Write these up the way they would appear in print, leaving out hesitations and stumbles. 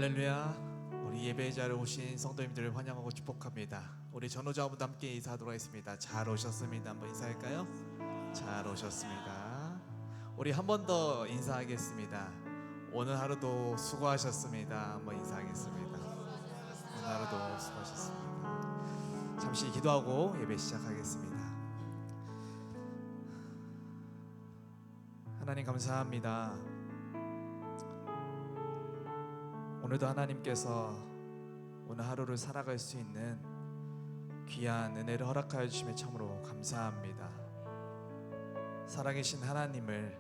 할렐루야. 우리 예배의 자리에 오신 성도님들을 환영하고 축복합니다. 우리 전우자분도 함께 인사하도록 하겠습니다. 잘 오셨습니다. 한번 인사할까요? 잘 오셨습니다. 우리 한 번 더 인사하겠습니다. 오늘 하루도 수고하셨습니다. 한번 인사하겠습니다. 오늘 하루도 수고하셨습니다. 잠시 기도하고 예배 시작하겠습니다. 하나님 감사합니다. 오늘도 하나님께서 오늘 하루를 살아갈 수 있는 귀한 은혜를 허락하여 주심에 참으로 감사합니다. 살아계신 하나님을,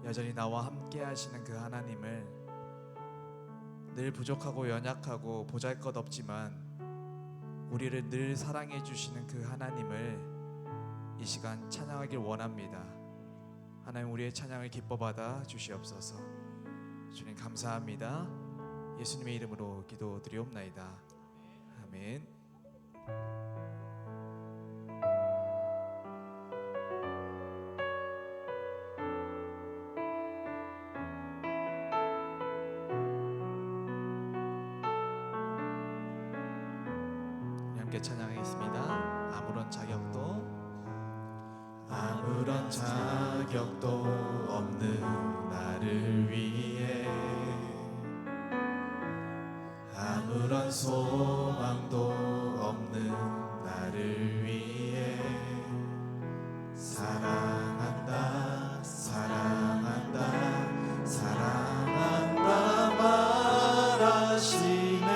여전히 나와 함께 하시는 그 하나님을, 늘 부족하고 연약하고 보잘것없지만 우리를 늘 사랑해 주시는 그 하나님을 이 시간 찬양하길 원합니다. 하나님, 우리의 찬양을 기뻐 받아 주시옵소서. 주님 감사합니다. 예수님의 이름으로 기도드리옵나이다. 아멘. 우리 함께 찬양하겠습니다. 아무런 자격도 없는 나를 위해, 아무런 소망도 없는 나를 위해 사랑한다, 사랑한다, 사랑한다 말하시네.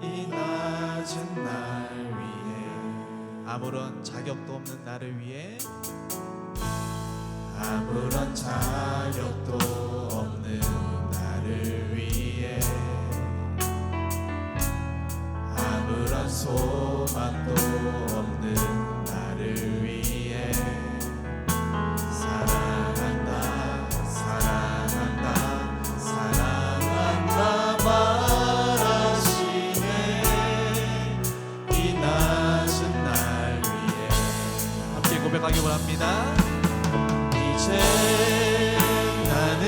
이 낮은 날 위해, 아무런 자격도 없는 나를 위해, 아무런 자격도 없는 나를 위해, 아무런 소망도 없는 나를 위해 사랑한다, 사랑한다, 사랑한다 말하시네. 이 낮은 날 위해 함께 고백하기 원합니다. 이제 나는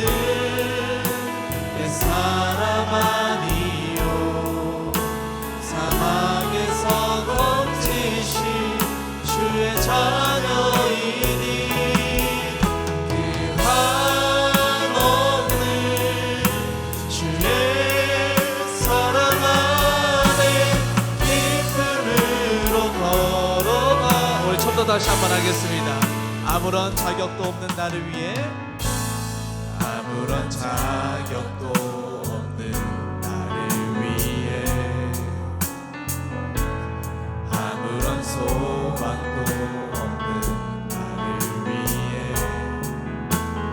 옛사람 아니요, 사막에서 거치신 주의 자녀이니, 그 한없는 주의 사랑 안에 기쁨으로 걸어가. 우리 처음부터 다시 한번 하겠습니다. 아무런 자격도 없는 나를 위해, 아무런 자격도 없는 나를 위해, 아무런 소망도 없는 나를 위해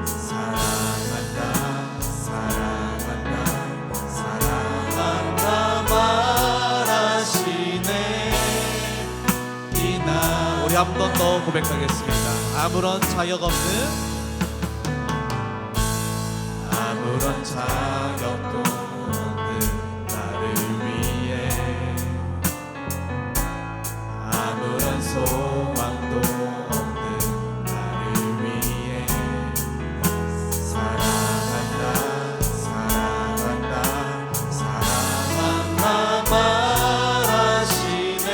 사랑한다, 사랑한다, 사랑한다 말하시네. 이 날 우리 한 번 더 고백하겠습니다. 아무런 자격 없는, 아무런 자격도 없는 나를 위해, 아무런 소망도 없는 나를 위해 사랑한다, 사랑한다, 사랑한다 말하시네.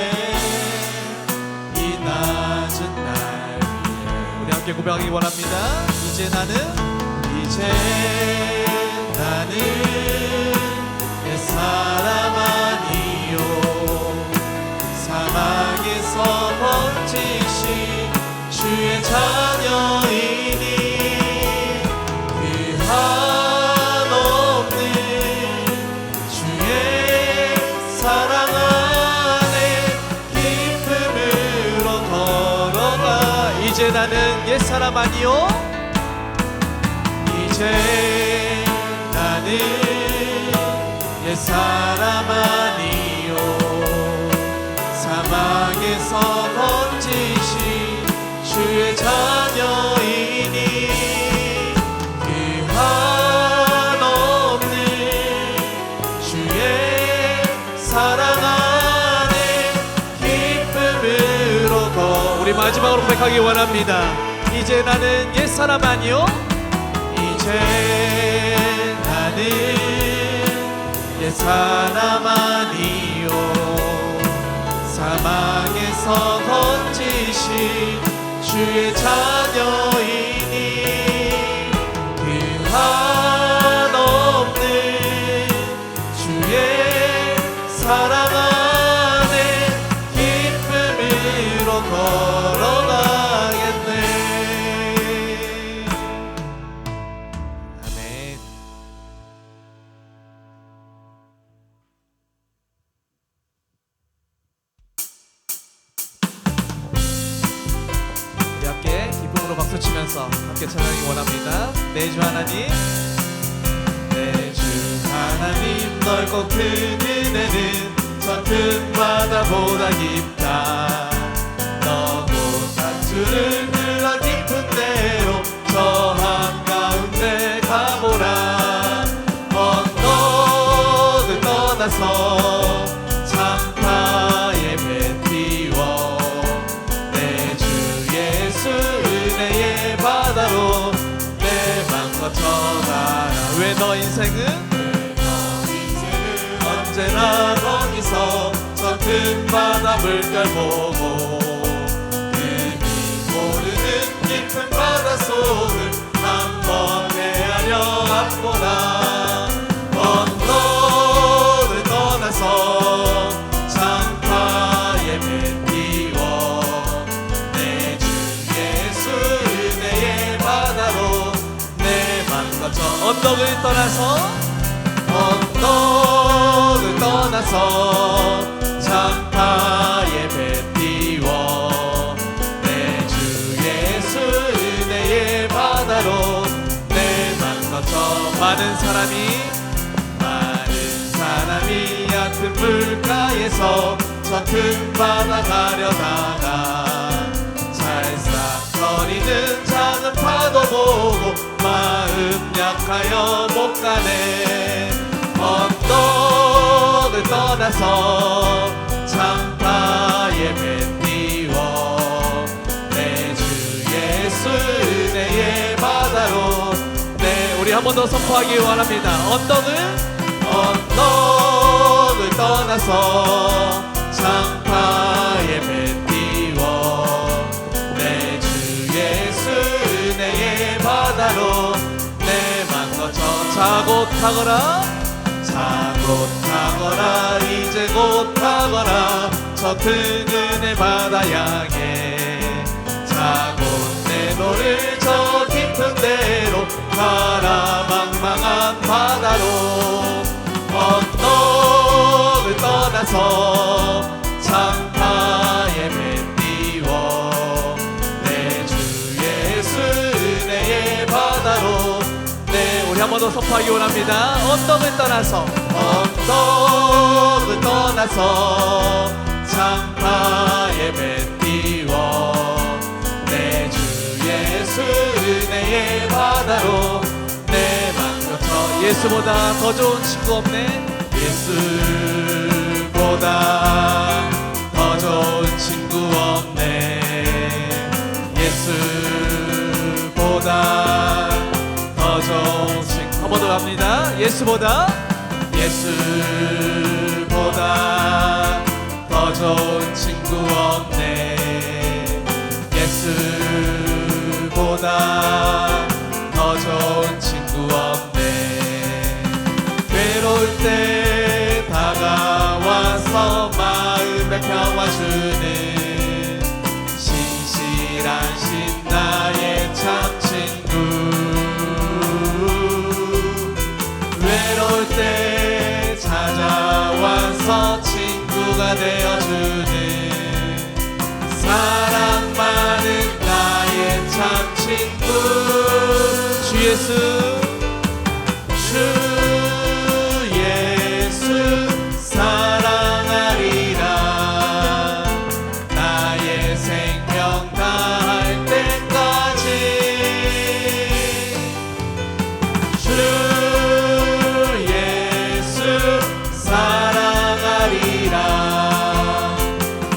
이 낮은 날 함께 고백하기 원합니다. 이제 나는 옛사람 아니요, 사막에서 번지신 주의 자녀이니, 그 한없는 주의 사랑 안에 기쁨으로 걸어가. 이제 나는 옛사람 아니요, 이제 나는 옛사람 아니요, 사막에서 번지신 주의 자녀이니, 그 한없는 주의 사랑 안에 기쁨으로 우리 마지막으로 고백하기 원합니다. 이제 나는 옛사람 아니요, 이제 나는 옛 사람 아니요 사망에서 건지신 주의 자녀이니 그 한없는 주의 사랑 안에 기쁨으로 걸어가겠네. 아멘. 우리 함께 기쁨으로 박수치면서 함께 찬양하기 원합니다. 내 주 하나님, 내 주 하나님 넓고 큰 은혜는 저 큰 바다보다 깊다. 너고 단추를 흘러 깊은 데로 저 한가운데 가보라. 언덕을 떠나서 창파의 배 띄워 내 주 예수 은혜의 바다로 내 맘 거쳐가라. 왜 너 인생은 언제나 거기서 저 큰 바다 물결 보고 금이 모르는 깊은 바다 속을 한번 헤아려 앞보다. 언덕을 떠나서 창파의 배 띄워 내 주 예수 은혜의 바다로 내 맘 거쳐. 언덕을 떠나서 언덕을 떠나서 창파의 배 띄워 내 주 예수 은혜의 바다로 내 맘 거쳐. 많은 사람이 얕은 물가에서 저 큰 바다 가려다가 찰싹거리는 작은 파도 보고 마음 약하여 못 가네. 언덕을 떠나서 창파의 배 띄워 내 주 예수 은혜의 바다로 우리 한 번 더 선포하기 원합니다. 언덕을 떠나서 창파의 배 띄워 내 주 예수 은혜의 바다로 내 맘 거쳐. 자고 타거라 이제 곧 타거라 저 큰 은혜 바다 향해. 자고 내 노를 저 깊은 데로 가라 망망한 바다로. 언덕을 떠나서 창파의 배 띄워 내 주 예수 은혜의 바다로 우리 한 번 더 선포하기 원합니다. 언덕을 떠나서 창파의 배 띄워 내 주 예수 은혜의 바다로 내 맘 거쳐. 예수보다 더 좋은 친구 없네. 예수보다 더 좋은 친구 없네. 예수보다 더 좋은 친구. 한 번 더 갑니다. 예수보다 더 좋은 친구 없네. 예수보다 더 좋은 친구 없네. 외로울 때 다가와서 마음에 평화 주는 신실한 신 나의 참 친구. 외로울 때 찾아와서 친구가 되어주는 사랑 많은 나의 참 친구. 주 예수 사랑하리라. 나의 생명 다할 때까지 주 예수 사랑하리라.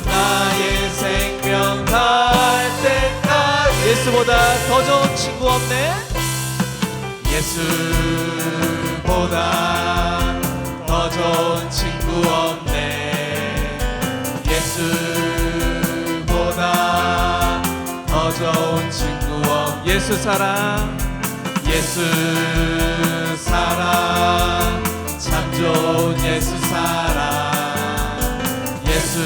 나의 생명 다할 때까지. 예수보다 더 좋은 친구 없네. 예수보다 예수보다 더 좋은 친구 없네. 예수보다 더 좋은 친구 없네. 예수 사랑, 예수 사랑, 참 좋은 예수 사랑. 예수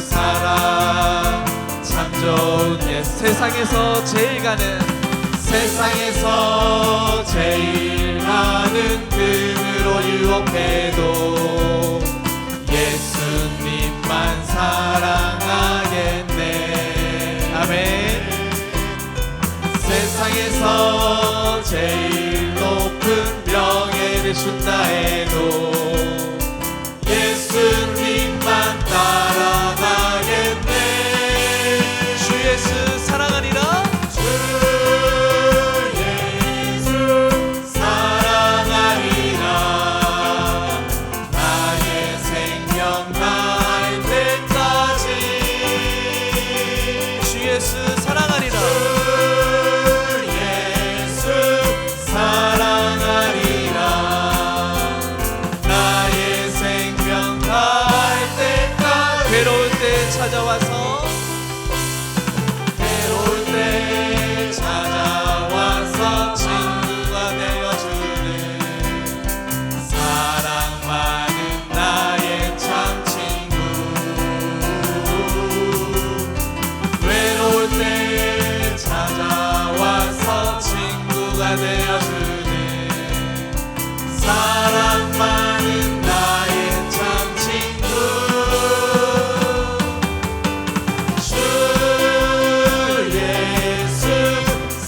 사랑, 참 좋은 예수. 세상에서 제일 가는, 세상에서 제일 가는 금으로 유혹해도 예수님만 사랑하겠네. 아멘. 세상에서 제일 높은 명예를 준다 해도 예수님만 따라가겠네. 주 예수 사랑하리라. 주 예수 사랑하리라. 나의 생명 다할 때까지. 주 예수 사랑하리라. 주 예수 사랑하리라. 나의 생명 다할 때까지. 괴로울 때 찾아와서, 괴로울 때 찾아와서 친구가 되어주는 사랑 많은 나의 참 친구. 외로울 때 찾아와서 친구가 되어주는 사랑 많은 나의 참 친구. 주 예수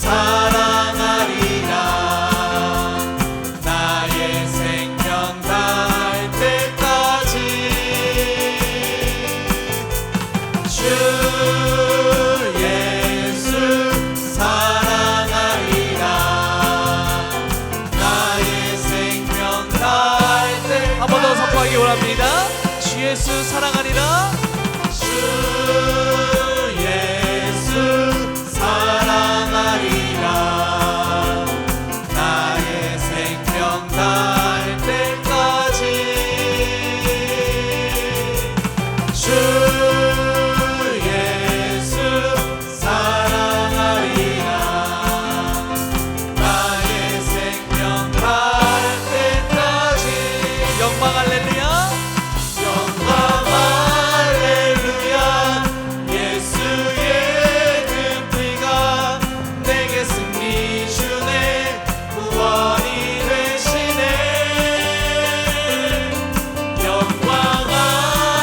사랑하리라. 나의 생명 다할 때까지. 주 예수 사랑하리라. 나의 생명 다할 때. 한 번 더 선포하기 원합니다. 주 예수 사랑하리라. 주 예수 사랑하리라. 나의 생명 다할 때까지. 주 예수 사랑하리라. 나의 생명 다할 때까지. 영광 할렐루야. 영광 할렐루야. 예수의 그 피가 내게 승리 주네. 구원이 되시네. 영광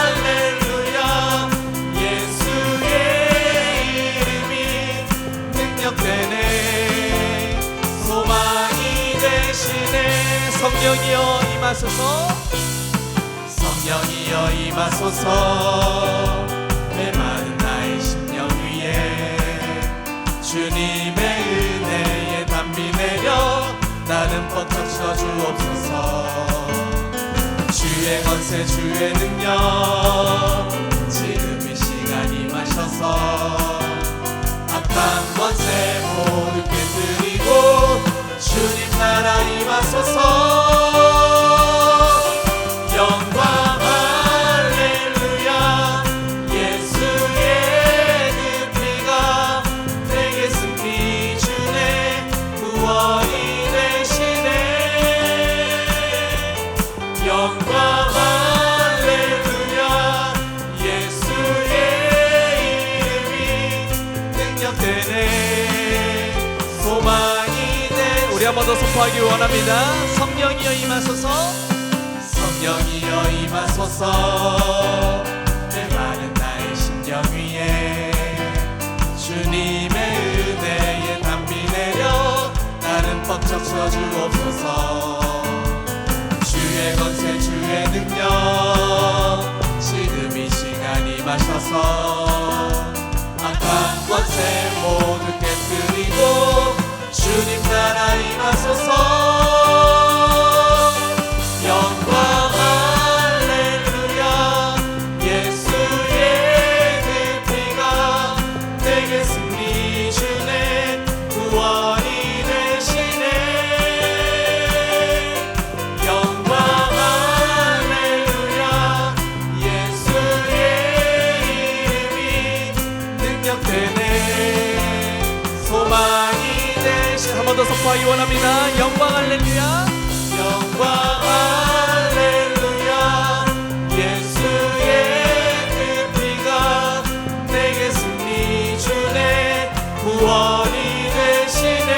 할렐루야. 예수의 이름이 능력되네. 소망이 되시네. 성령이여 임하소서. 성령이여 임하소서. 메마른 나의 심령 위에 주님의 은혜의 담비 내려 나는 뻗쳐 주옵소서. 주의 권세 주의 능력 지금 이 시간 임하셔서 악한 권세 모두 깨뜨리고 주님 나라 임하소서. 영광 할렐루야. 예수의 그 피가 내게 승리 주네. 구원이 되시네. 영광 할렐루야. 예수의 이름이 능력되네. 소망이 되. 우리 한 번 더 선포하기 원합니다. 성령이여 임하소서. 성령이여 임하소서. 메마른 나의 심령 위에 주님의 은혜의 담비 내려 나는 벅적 주옵소서. 주의 권세 주의 능력 지금 이 시간 임하셔서 악한 권세 모두 깨뜨리고 주님 나라 임하소서. 영광 할렐루야. 예수의 그 피가 내게 승리 주네. 구원이 되시네. 번 더 선포하기 원합니다. 영광 할렐루야, 영광 할렐루야. 예수의 그 피가 내게 승리 주네, 구원이 되시네.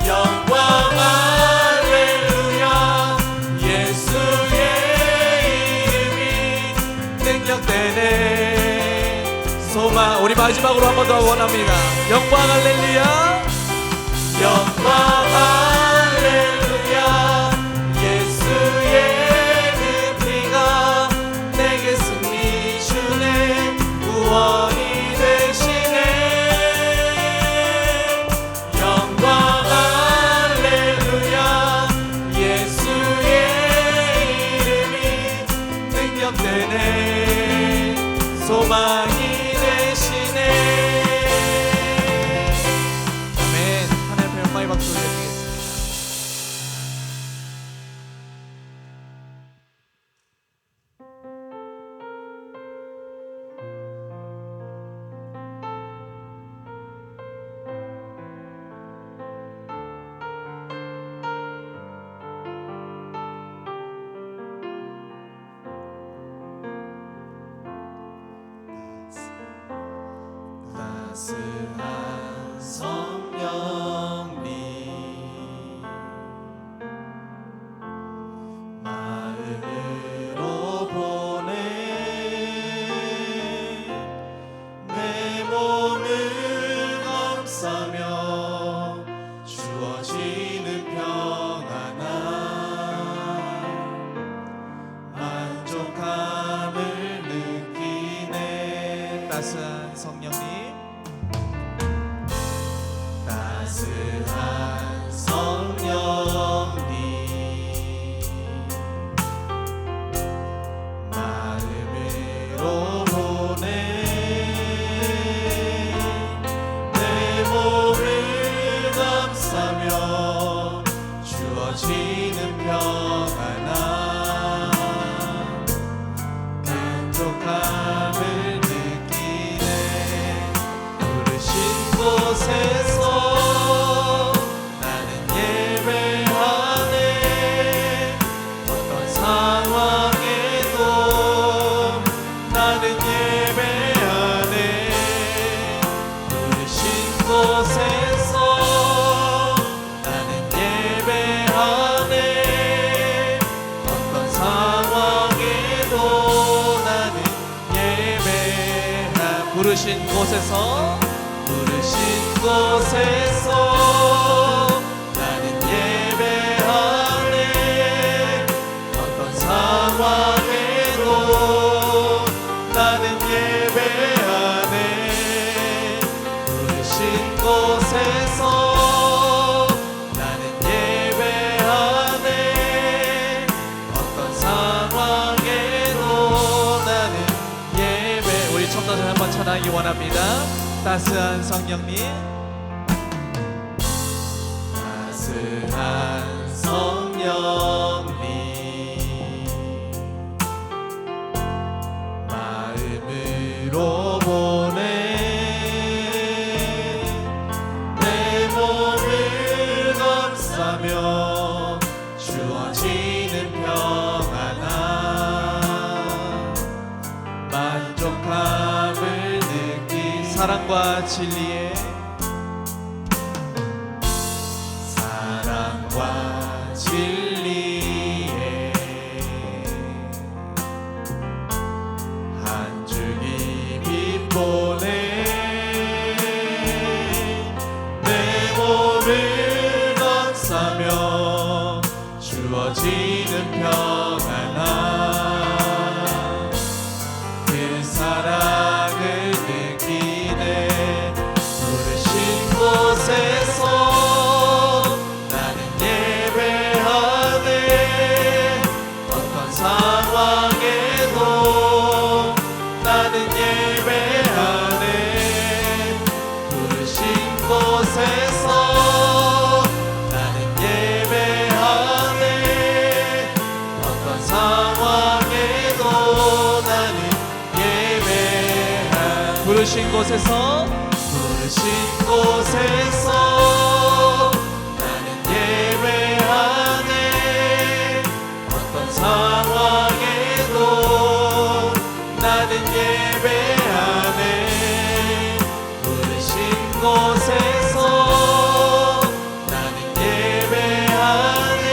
영광 할렐루야. 예수의 이름이 능력되네. 소망. 우리 마지막으로 한 번 더 원합니다. 영광 할렐루야, 영광 할렐루야. 예수의 그 피가 내게 승리 주네, 구원이 되시네. 영광 할렐루야. 예수의 이름이 능력되네, 소망이 되시네. 아멘. 하나님 앞에 영광의 박수 올려드리겠습니다. 따스한 성령님 마음으로 보내 내 몸을 감싸며 주어지는 평안함 만족함을 느끼네. 따스한 성령님, 따스한 성령님 마음으로 보내 내 몸을 감싸며 주어지는 평안함 만족함을 느끼네. 부르신 곳에서 나는 예배하네. 어떤 상황에도 나는 예배하네. 부르신 곳에서 나는 예배하네. 어떤 상황에도 나는 예배하. 부르신 곳에서, 부르신 곳에서 나는 예배하네. 어떤 상황에도 나는 예배하네. 부르신 곳에서 나는 예배하네. 어떤 상황에도 나는 예배. 우리 첨단을 한번 찬양하기 원합니다. 따스한 성령님, 따스한 성령님 마음으로 보내 내 몸을 감싸며 주어지는 평안함 만족함을 느끼. 사랑과 진리의, 사랑과 진리의 한 줄기 빛 보내 내 몸을 감싸며 주어지는 평안함 그 사랑을 느끼네. 부르신 곳에서 나는 예배하네. 어떤 상황에도 나는 예배하네. 부르신 곳에서 나는 예배하네. 어떤 상황에도 나는 예배하. 부르신 곳에서, 부르신 부르신 곳에서 나는 예배하네. 어떤 상황에도 나는 예배하네. 부르신 곳에서 나는 예배하네.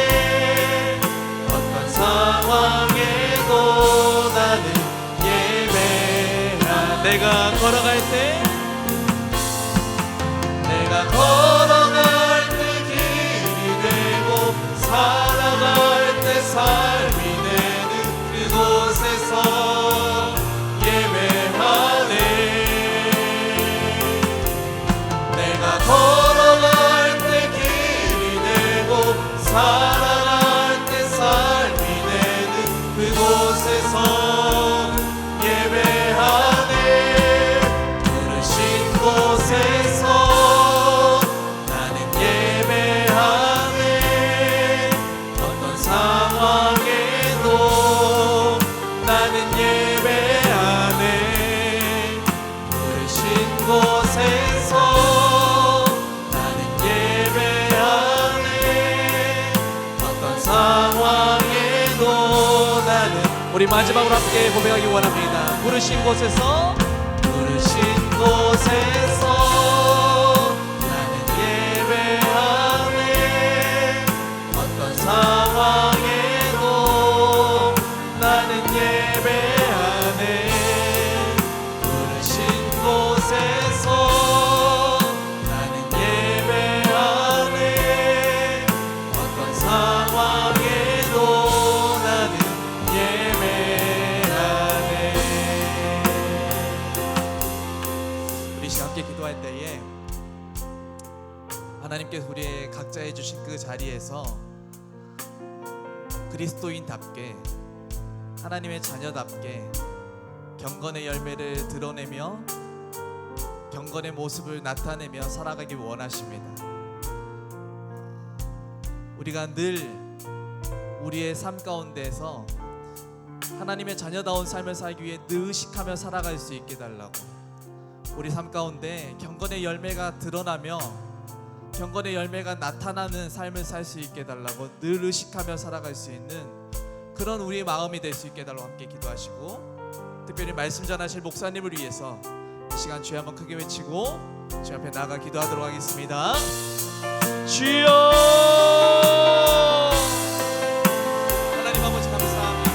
어떤 상황에도 나는 예배하네. 내가 걸어갈 때 길이 되고 살아갈 때 삶이 되는 그곳에서 예배하네. 내가 걸어갈 때 길이 되고 살아갈 때 삶이 되는 그곳에서 예배하네. 부르신 곳에서 나는 예배하네. 어떤 상황에도 나는 예배하네. 부르신 곳에서 나는 예배하네. 어떤 상황에도 나는. 우리 마지막으로 함께 고백하기 원합니다. 부르신 곳에서 나는 예배하네. 어떤 상황에도 나는 예배하네. 부르신 곳에서 나는 예배하네. 어떤 상황에도 나는 예배하네. 우리 함께 기도할 때에 하나님께서 우리의 각자에 주신 그 자리에서 그리스도인답게 하나님의 자녀답게 경건의 열매를 드러내며 경건의 모습을 나타내며 살아가기 원하십니다. 우리가 늘 우리의 삶 가운데에서 하나님의 자녀다운 삶을 살기 위해 늘 의식하며 살아갈 수 있게 달라고. 우리 삶 가운데 경건의 열매가 드러나며 경건의 열매가 나타나는 삶을 살 수 있게 달라고 늘 의식하며 살아갈 수 있는 그런 우리의 마음이 될 수 있게 달라고 함께 기도하시고, 특별히 말씀 전하실 목사님을 위해서 이 시간 주여 한번 크게 외치고 주 앞에 나아가 기도하도록 하겠습니다. 주여! 하나님 아버지 감사합니다.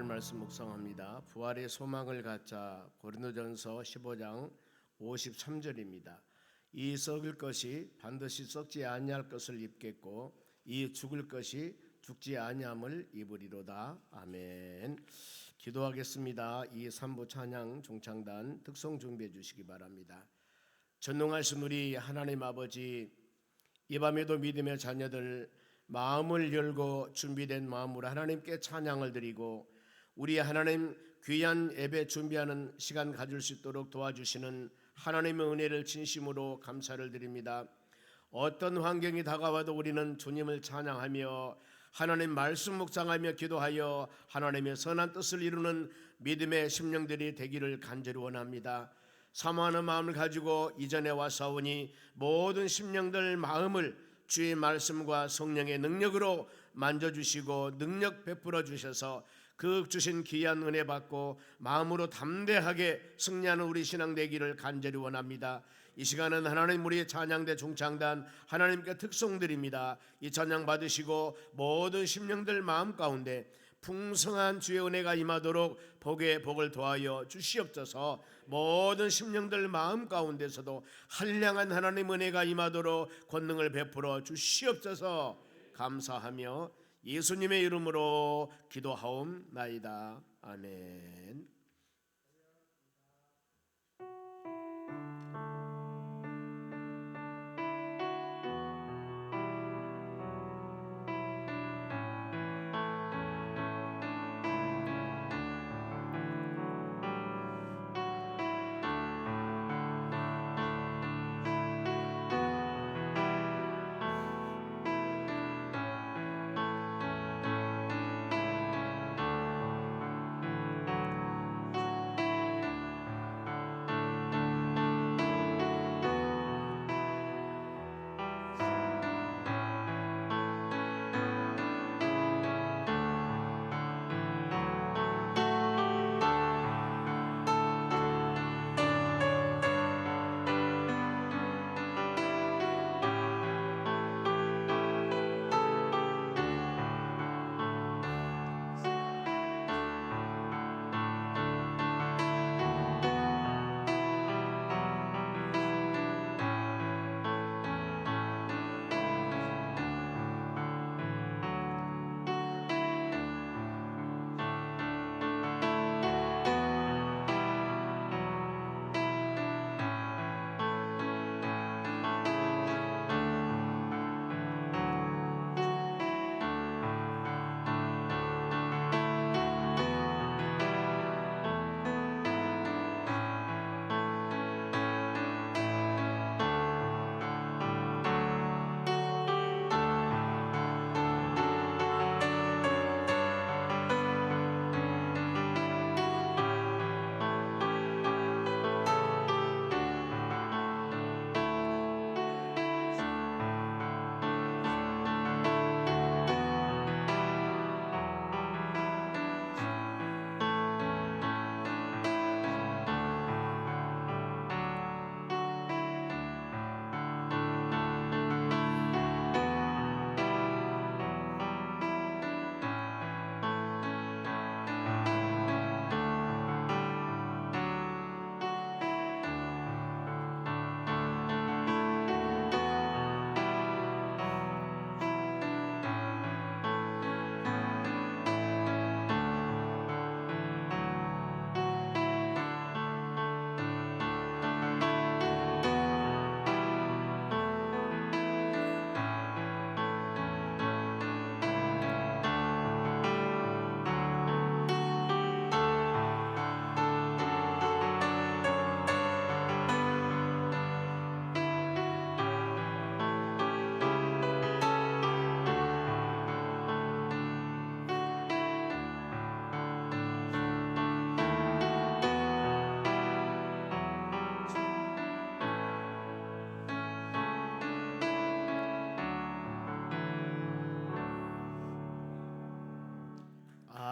말씀 묵상합니다. 부활의 소망을 갖자. 고린도전서 15장 53절입니다. 이 썩을 것이 반드시 썩지 아니할 것을 입겠고 이 죽을 것이 죽지 아니함을 입으리로다. 아멘. 기도하겠습니다. 이 3부 찬양 종창단 특송 준비해 주시기 바랍니다. 전능하신 우리 하나님 아버지, 이 밤에도 믿음의 자녀들 마음을 열고 준비된 마음으로 하나님께 찬양을 드리고 우리 하나님 귀한 예배 준비하는 시간 가질 수 있도록 도와주시는 하나님의 은혜를 진심으로 감사를 드립니다. 어떤 환경이 다가와도 우리는 주님을 찬양하며 하나님 말씀 묵상하며 기도하여 하나님의 선한 뜻을 이루는 믿음의 심령들이 되기를 간절히 원합니다. 사모하는 마음을 가지고 이전에 와사오니 모든 심령들 마음을 주의 말씀과 성령의 능력으로 만져주시고 능력 베풀어 주셔서 그 주신 귀한 은혜 받고 마음으로 담대하게 승리하는 우리 신앙 되기를 간절히 원합니다. 이 시간은 하나님 우리의 찬양대 중창단 하나님께 특송드립니다. 이 찬양 받으시고 모든 심령들 마음 가운데 풍성한 주의 은혜가 임하도록 복의 복을 더하여 주시옵소서. 모든 심령들 마음 가운데서도 한량한 하나님 은혜가 임하도록 권능을 베풀어 주시옵소서. 감사하며 예수님의 이름으로 기도하옵나이다. 아멘.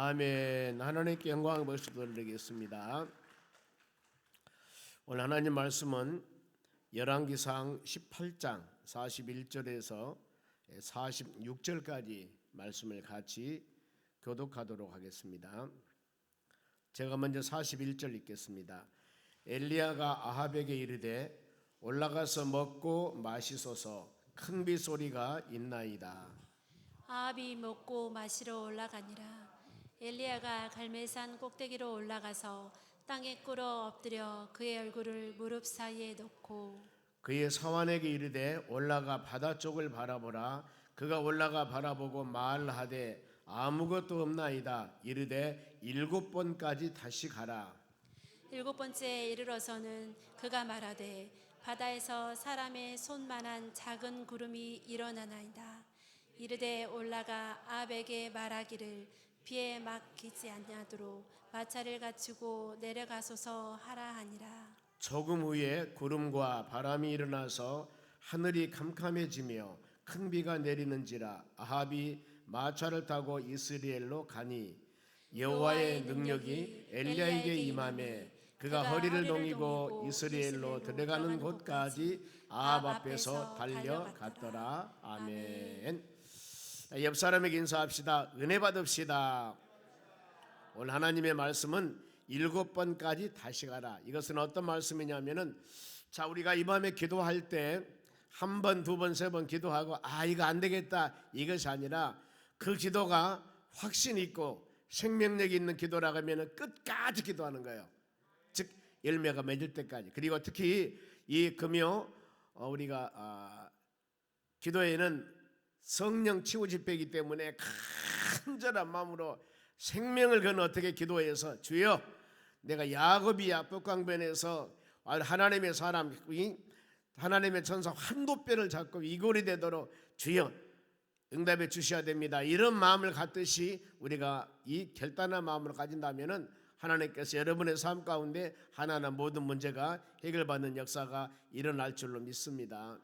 아멘. 하나님께 영광 벌써 돌리겠습니다. 오늘 하나님 말씀은 열왕기상 18장 41절에서 46절까지 말씀을 같이 교독하도록 하겠습니다. 제가 먼저 41절 읽겠습니다. 엘리야가 아합에게 이르되 올라가서 먹고 마시소서, 큰 비소리가 있나이다. 아합이 먹고 마시러 올라가니라. 엘리야가 갈멜산 꼭대기로 올라가서 땅에 꿇어 엎드려 그의 얼굴을 무릎 사이에 놓고 그의 사환에게 이르되 올라가 바다 쪽을 바라보라. 그가 올라가 바라보고 말하되 아무것도 없나이다. 이르되 7번까지 다시 가라. 7번째에 이르러서는 그가 말하되 바다에서 사람의 손만한 작은 구름이 일어나나이다. 이르되 올라가 아합에게 말하기를 비에 막히지 아니하도록 마차를 갖추고 내려가소서 하라 하니라. 조금 후에 구름과 바람이 일어나서 하늘이 캄캄해지며 큰 비가 내리는지라. 아합이 마차를 타고 이스라엘로 가니 여호와의 능력이 엘리야에게 임하매 그가 허리를 동이고 이스라엘로 들어가는 곳까지 아합 앞에서 달려갔더라. 아멘. 옆 사람에게 인사합시다. 은혜 받읍시다. 오늘 하나님의 말씀은 7번까지 다시 가라. 이것은 어떤 말씀이냐면은, 자, 우리가 이 밤에 기도할 때 한 번, 두 번, 세 번 기도하고 이거 안 되겠다 이것이 아니라 그 기도가 확신 있고 생명력 있는 기도라고 하면 끝까지 기도하는 거예요. 즉 열매가 맺을 때까지. 그리고 특히 이 금요 우리가 기도에는 성령 치유 집회이기 때문에 간절한 마음으로 생명을 거는 어떻게 기도해서 주여 내가 야곱이야 북강변에서 하나님의 사람 하나님의 천사 한도뼈를 잡고 이골이 되도록 주여 응답해 주셔야 됩니다. 이런 마음을 갖듯이 우리가 이 결단한 마음을 가진다면은 하나님께서 여러분의 삶 가운데 하나하나 모든 문제가 해결받는 역사가 일어날 줄로 믿습니다.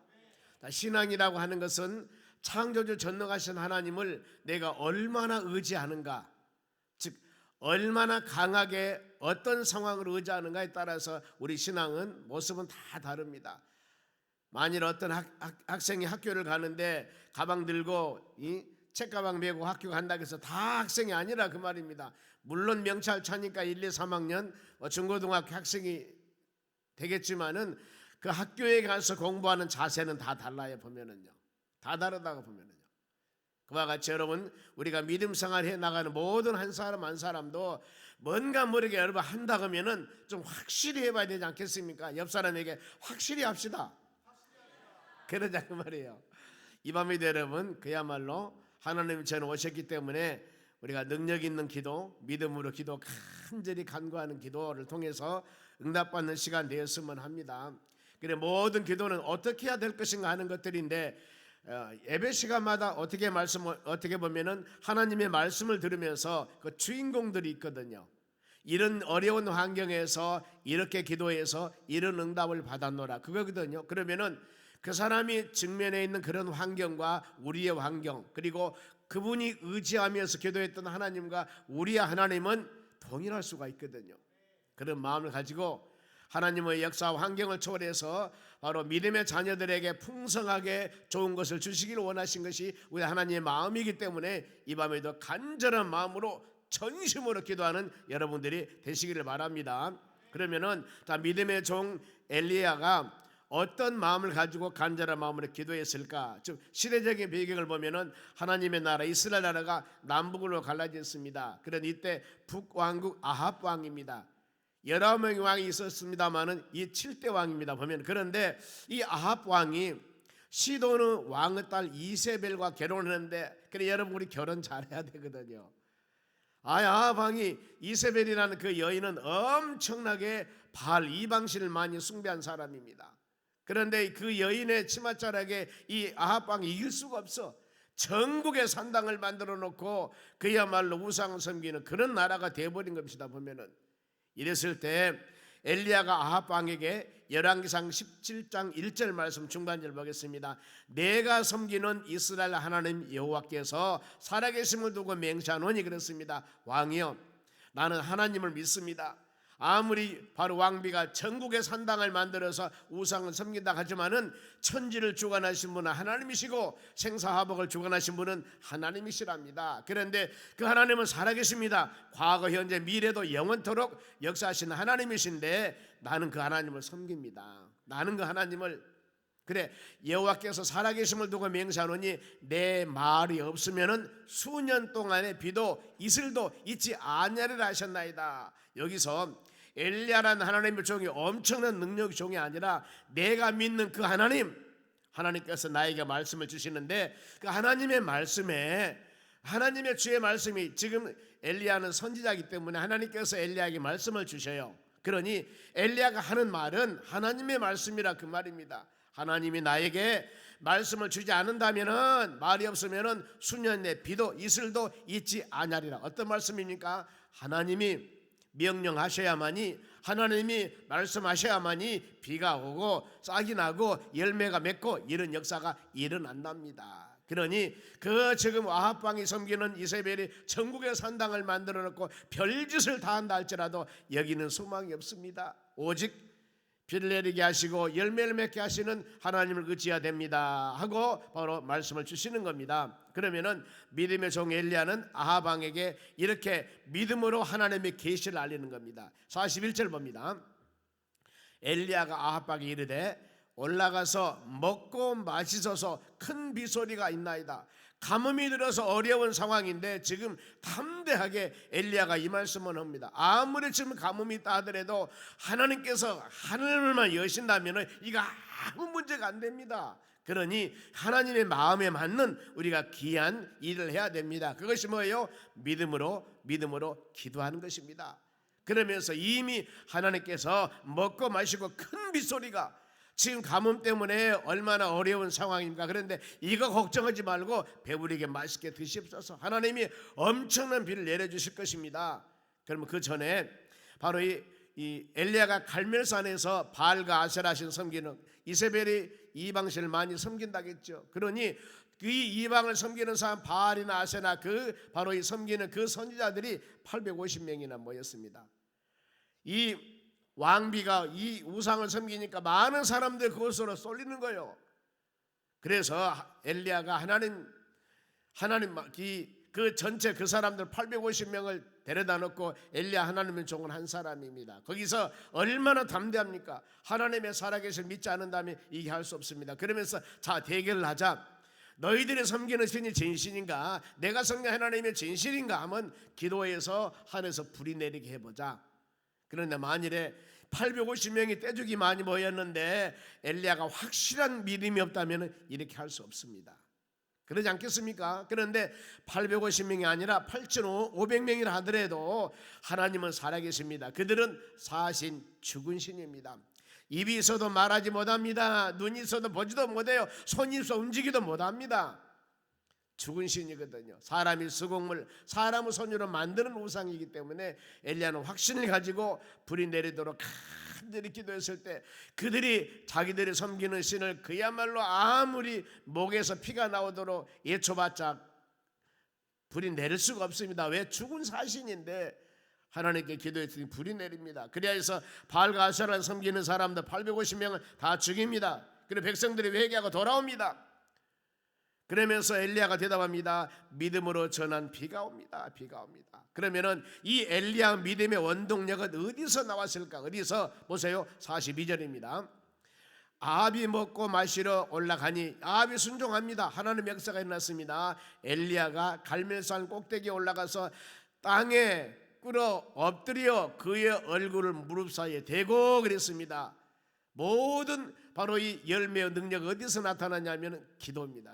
신앙이라고 하는 것은 창조주 전능하신 하나님을 내가 얼마나 의지하는가, 즉 얼마나 강하게 어떤 상황을 의지하는가에 따라서 우리 신앙은 모습은 다 다릅니다. 만일 어떤 학생이 학교를 가는데 가방 들고 책가방 메고 학교 간다고 해서 다 학생이 아니라 그 말입니다. 물론 명찰 차니까 1, 2, 3학년 중고등학교 학생이 되겠지만은 그 학교에 가서 공부하는 자세는 다 달라요. 보면은요, 다 다르다고 보면은요. 그와 같이 여러분 우리가 믿음 생활 해 나가는 모든 한 사람 한 사람도 뭔가 모르게 여러분 한다 그러면은 좀 확실히 해봐야 되지 않겠습니까? 옆 사람에게 확실히 합시다. 그러자 그 말이에요. 이 밤에도 여러분 그야말로 하나님이 저는 오셨기 때문에 우리가 능력 있는 기도, 믿음으로 기도, 간절히 간구하는 기도를 통해서 응답받는 시간 되었으면 합니다. 그래 모든 기도는 어떻게 해야 될 것인가 하는 것들인데 예배 시간마다 어떻게 보면은 하나님의 말씀을 들으면서 그 주인공들이 있거든요. 이런 어려운 환경에서 이렇게 기도해서 이런 응답을 받았노라 그거거든요. 그러면은 그 사람이 직면해 있는 그런 환경과 우리의 환경 그리고 그분이 의지하면서 기도했던 하나님과 우리의 하나님은 동일할 수가 있거든요. 그런 마음을 가지고 하나님의 역사와 환경을 초월해서 바로 믿음의 자녀들에게 풍성하게 좋은 것을 주시기를 원하신 것이 우리 하나님의 마음이기 때문에 이 밤에도 간절한 마음으로 전심으로 기도하는 여러분들이 되시기를 바랍니다. 그러면은 다 믿음의 종 엘리야가 어떤 마음을 가지고 간절한 마음으로 기도했을까? 즉 시대적인 배경을 보면은 하나님의 나라 이스라엘 나라가 남북으로 갈라졌습니다. 그런 이때 북왕국 아합 왕입니다. 19명의 왕이 있었습니다만은 이 7대 왕입니다. 보면 그런데 이 아합 왕이 시도는 왕의 딸 이세벨과 결혼했는데 그래 여러분 우리 결혼 잘해야 되거든요. 아합 왕이 이세벨이라는 그 여인은 엄청나게 바알 이방신을 많이 숭배한 사람입니다. 그런데 그 여인의 치맛자락에 이 아합 왕이 이길 수가 없어. 전국에 산당을 만들어 놓고 그야말로 우상을 섬기는 그런 나라가 되어버린 겁니다. 보면은 이랬을 때 엘리야가 아합 왕에게 열왕기상 17장 1절 말씀 중간절 보겠습니다. 내가 섬기는 이스라엘 하나님 여호와께서 살아계심을 두고 맹세하노니 그렇습니다. 왕이여 나는 하나님을 믿습니다. 아무리 바로 왕비가 전국의 산당을 만들어서 우상을 섬긴다 하지만은 천지를 주관하신 분은 하나님이시고 생사화복을 주관하신 분은 하나님이시랍니다. 그런데 그 하나님은 살아계십니다. 과거 현재 미래도 영원토록 역사하시는 하나님이신데 나는 그 하나님을 섬깁니다. 나는 그 하나님을 그래 여호와께서 살아계심을 두고 맹세하노니 내 말이 없으면은 수년 동안의 비도 이슬도 있지 아니하리라 하셨나이다. 여기서 엘리야라는 하나님의 종이 엄청난 능력의 종이 아니라 내가 믿는 그 하나님께서 나에게 말씀을 주시는데 그 하나님의 말씀에 하나님의 주의 말씀이 지금 엘리야는 선지자이기 때문에 하나님께서 엘리야에게 말씀을 주셔요. 그러니 엘리야가 하는 말은 하나님의 말씀이라 그 말입니다. 하나님이 나에게 말씀을 주지 않는다면은 말이 없으면은 수년 내 비도 이슬도 있지 아니하리라. 어떤 말씀입니까? 하나님이 명령하셔야만이 하나님이 말씀하셔야만이 비가 오고 싹이 나고 열매가 맺고 이런 역사가 일어난답니다. 그러니 그 지금 아합 왕이 섬기는 이세벨이 전국의 산당을 만들어 놓고 별짓을 다 한다 할지라도 여기는 소망이 없습니다. 오직 비를 내리게 하시고 열매를 맺게 하시는 하나님을 의지해야 됩니다 하고 바로 말씀을 주시는 겁니다. 그러면은 믿음의 종 엘리야는 아합 왕에게 이렇게 믿음으로 하나님의 계시를 알리는 겁니다. 41절 봅니다. 엘리야가 아합 왕에게 이르되 올라가서 먹고 마시소서. 큰 비소리가 있나이다. 가뭄이 들어서 어려운 상황인데 지금 담대하게 엘리야가 이 말씀을 합니다. 아무리 지금 가뭄이 있다 하더라도 하나님께서 하늘만 여신다면 이거 아무 문제가 안 됩니다. 그러니 하나님의 마음에 맞는 우리가 귀한 일을 해야 됩니다. 그것이 뭐예요? 믿음으로 기도하는 것입니다. 그러면서 이미 하나님께서 먹고 마시고 큰 빗소리가, 지금 가뭄 때문에 얼마나 어려운 상황입니까? 그런데 이거 걱정하지 말고 배부르게 맛있게 드십소서. 하나님이 엄청난 비를 내려주실 것입니다. 그러면 그 전에 바로 이 엘리야가 갈멜산에서 바알과 아세라신 섬기는, 이세벨이 이방신을 많이 섬긴다겠죠. 그러니 이 이방을 섬기는 사람 바알이나 아세나 바로 이 섬기는 그 선지자들이 850명이나 모였습니다. 이 왕비가 이 우상을 섬기니까 많은 사람들 그곳으로 쏠리는 거예요. 그래서 엘리야가 하나님 그 전체 그 사람들 850명을 데려다 놓고, 엘리야 하나님의 종은 한 사람입니다. 거기서 얼마나 담대합니까? 하나님의 살아계실 믿지 않는다면 이게 할 수 없습니다. 그러면서 자, 대결을 하자. 너희들이 섬기는 신이 진신인가, 내가 섬기는 하나님의 진실인가 하면 기도해서 하늘에서 불이 내리게 해보자. 그런데 만일에 850명이 떼죽이 많이 모였는데 엘리야가 확실한 믿음이 없다면 이렇게 할 수 없습니다. 그러지 않겠습니까? 그런데 850명이 아니라 8,500명이라 하더라도 하나님은 살아계십니다. 그들은 사신 죽은 신입니다. 입이 있어도 말하지 못합니다. 눈이 있어도 보지도 못해요. 손이 있어 움직이도 못합니다. 죽은 신이거든요. 사람이 수공물, 사람의 손으로 만드는 우상이기 때문에 엘리야는 확신을 가지고 불이 내리도록 간절히 기도했을 때 그들이 자기들이 섬기는 신을 그야말로 아무리 목에서 피가 나오도록 예초바짝 불이 내릴 수가 없습니다. 왜? 죽은 사신인데 하나님께 기도했더니 불이 내립니다. 그래서 바알과 아세라를 섬기는 사람들 850명을 다 죽입니다. 그리고 백성들이 회개하고 돌아옵니다. 그러면서 엘리야가 대답합니다. 믿음으로 전한 비가 옵니다. 비가 옵니다. 그러면은 이 엘리야 믿음의 원동력은 어디서 나왔을까? 어디서? 보세요. 42절입니다. 아합이 먹고 마시러 올라가니, 아합이 순종합니다. 하나님의 역사가 일어났습니다. 엘리야가 갈멜산 꼭대기에 올라가서 땅에 꿇어 엎드려 그의 얼굴을 무릎 사이에 대고 그랬습니다. 모든 바로 이 열매의 능력 어디서 나타나냐면 기도입니다.